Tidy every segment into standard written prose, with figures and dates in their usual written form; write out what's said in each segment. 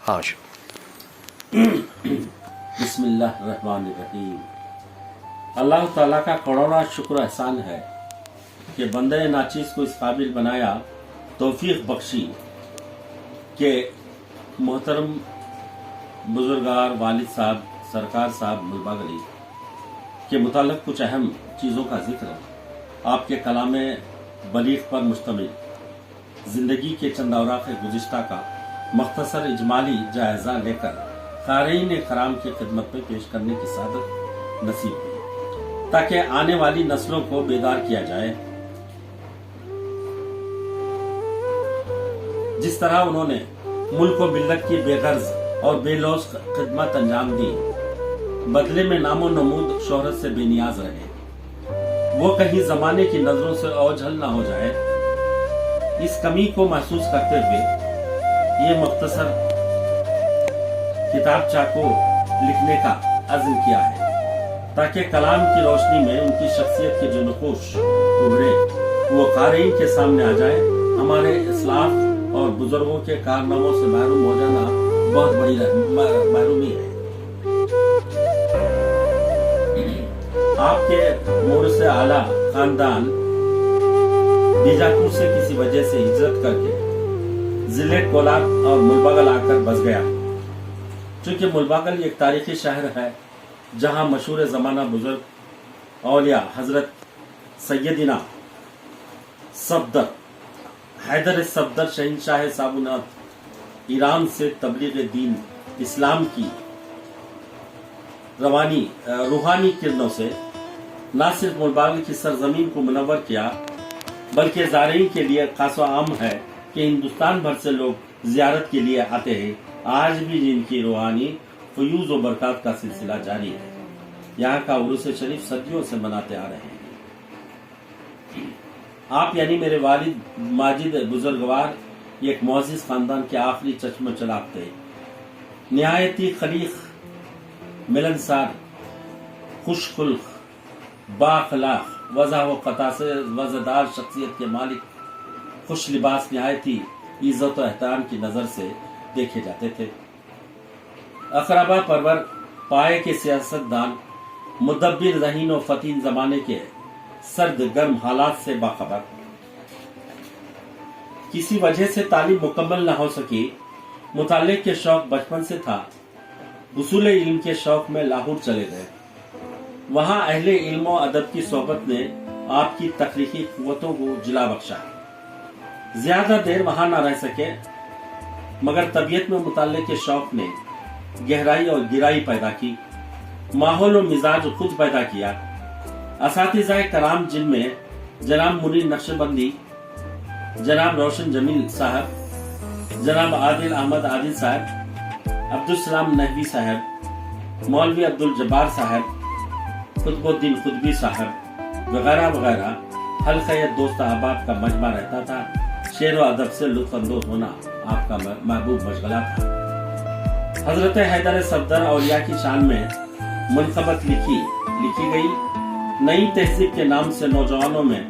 ہاں بسم اللہ الرحمن الرحیم۔ اللہ تعالیٰ کا کروڑا شکر احسان ہے کہ بندہ ناچیز کو اس قابل بنایا، توفیق بخشی کہ محترم بزرگار والد صاحب سرکار صاحب ملباغ علی کے متعلق کچھ اہم چیزوں کا ذکر آپ کے کلام بلیغ پر مشتمل زندگی کے چند اوراق گزشتہ کا مختصر اجمالی جائزہ لے کر قارئین کرام کی خدمت میں پیش کرنے کی سعادت نصیب ہوئی، تاکہ آنے والی نسلوں کو بیدار کیا جائے۔ جس طرح انہوں نے ملک و ملت کی بے غرض اور بے لوث خدمت انجام دی، بدلے میں نام و نمود شہرت سے بے نیاز رہے، وہ کہیں زمانے کی نظروں سے اوجھل نہ ہو جائے، اس کمی کو محسوس کرتے ہوئے یہ مختصر کتابچہ کو لکھنے کا عزم کیا ہے، تاکہ کلام کی روشنی میں ان کی شخصیت کے جو نقوش ابھرے وہ قارئین کے سامنے آ جائے۔ ہمارے اسلاف اور بزرگوں کے کارناموں سے محروم ہو جانا بہت بڑی محرومی ہے۔ آپ کے مورث اعلیٰ خاندان بیجاپور سے کسی وجہ سے ہجرت کر کے ضلع کولار اور ملباغل آ کر بس گیا۔ چونکہ ملباغل ایک تاریخی شہر ہے جہاں مشہور زمانہ بزرگ اولیاء حضرت سیدنا صفدر حیدر صفدر شہنشاہ صابونات ایران سے تبلیغ دین اسلام کی روحانی کرنوں سے نہ صرف ملباغل کی سرزمین کو منور کیا، بلکہ زائرین کے لیے خاص و عام ہے کہ ہندوستان بھر سے لوگ زیارت کے لیے آتے ہیں۔ آج بھی جن کی روحانی فیوز و برکات کا سلسلہ جاری ہے، یہاں کا عرس شریف صدیوں سے مناتے آ رہے ہیں۔ آپ یعنی میرے والد ماجد بزرگوار ایک معزز خاندان کے آخری چشم چراغ تھے، نہایتی خلیق، ملنسار، خوش خلق، بااخلاق، وضع و قطع سے وزدار شخصیت کے مالک، خوش لباس، نہایتی عزت و احترام کی نظر سے دیکھے جاتے تھے۔ اقربا پرور، پائے کے سیاست دان، مدبر ذہین و فتین زمانے کے سرد گرم حالات سے باخبر، کسی وجہ سے تعلیم مکمل نہ ہو سکی، مطالعے کے شوق بچپن سے تھا، حصول علم کے شوق میں لاہور چلے گئے۔ وہاں اہل علم و ادب کی صحبت نے آپ کی تخلیقی قوتوں کو جلا بخشا۔ زیادہ دیر وہاں نہ رہ سکے، مگر طبیعت میں مطالعے کے شوق نے گہرائی اور گہرائی پیدا کی، ماحول و مزاج خود پیدا کیا۔ اساتذہ کرام جن میں جناب منیر نقشبندی، جناب روشن جمیل صاحب، جناب عادل احمد عادل صاحب، عبدالسلام نحوی صاحب، مولوی عبدالجبار صاحب، قطب الدین قطبی صاحب وغیرہ وغیرہ، حلقہ دوست احباب کا مجمع رہتا تھا۔ شعر و ادب سے لطف اندوز ہونا آپ کا محبوب مشغلہ تھا۔ حضرت حیدر صفدر اولیاء کی شان میں منقبت لکھی گئی نئی تہذیب کے نام سے نوجوانوں میں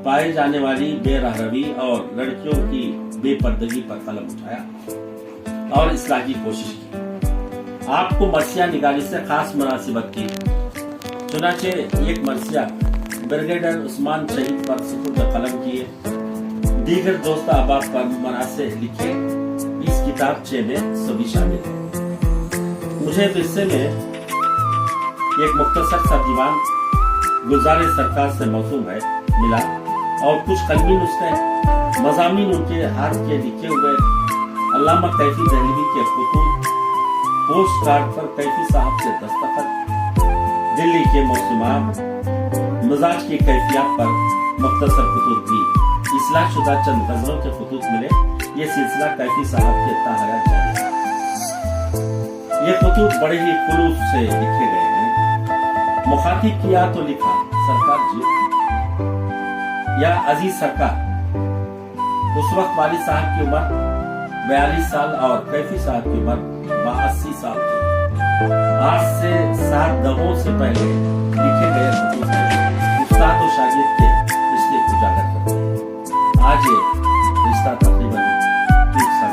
پائے جانے والی بے رہروی اور لڑکیوں کی بے پردگی پر قلم اٹھایا اور اصلاح کی کوشش کی۔ آپ کو مرثیہ نگاری سے خاص مناسبت کی، چنانچہ ایک مرثیہ بریگیڈیئر عثمان شہید پر سپرد قلم کیے، دیگر دوست احباب پر مناصر لکھے۔ اس کتابچے میں سبھی شامل ہیں۔ مجھے ورثے میں ایک مختصر سا دیوان گلزار سرکار سے موسوم ہے ملا، اور کچھ قلمی نسخے مضامین ان کے ہاتھ کے لکھے ہوئے، علامہ کیفی دہلوی کے خطوط، پوسٹ کارڈ پر کیفی صاحب سے دستخط، دلی کے موسمات، مزاج کی کیفیات پر مختصر خطوط بھی، اصلاح شدہ چند غزلوں کے خطوط ملے۔ یہ سلسلہ کیفی صاحب کے تاحیات جاری ہے۔ یہ خطوط بڑے ہی خلوص سے لکھے گئے ہیں۔ مخاطب کیا تو لکھا، سرکار جی یا عزیز سرکار۔ اس وقت والد صاحب کی عمر 42 سال اور کیفی صاحب کی عمر 82 سال تھی۔ آج سے 7 دہوں سے پہلے لکھے گئے خطوط ہیں، استاد و شاگرد کے رشتے کو اجاگر کرتے ہیں۔ آج یہ رشتہ تقریباً 30 سال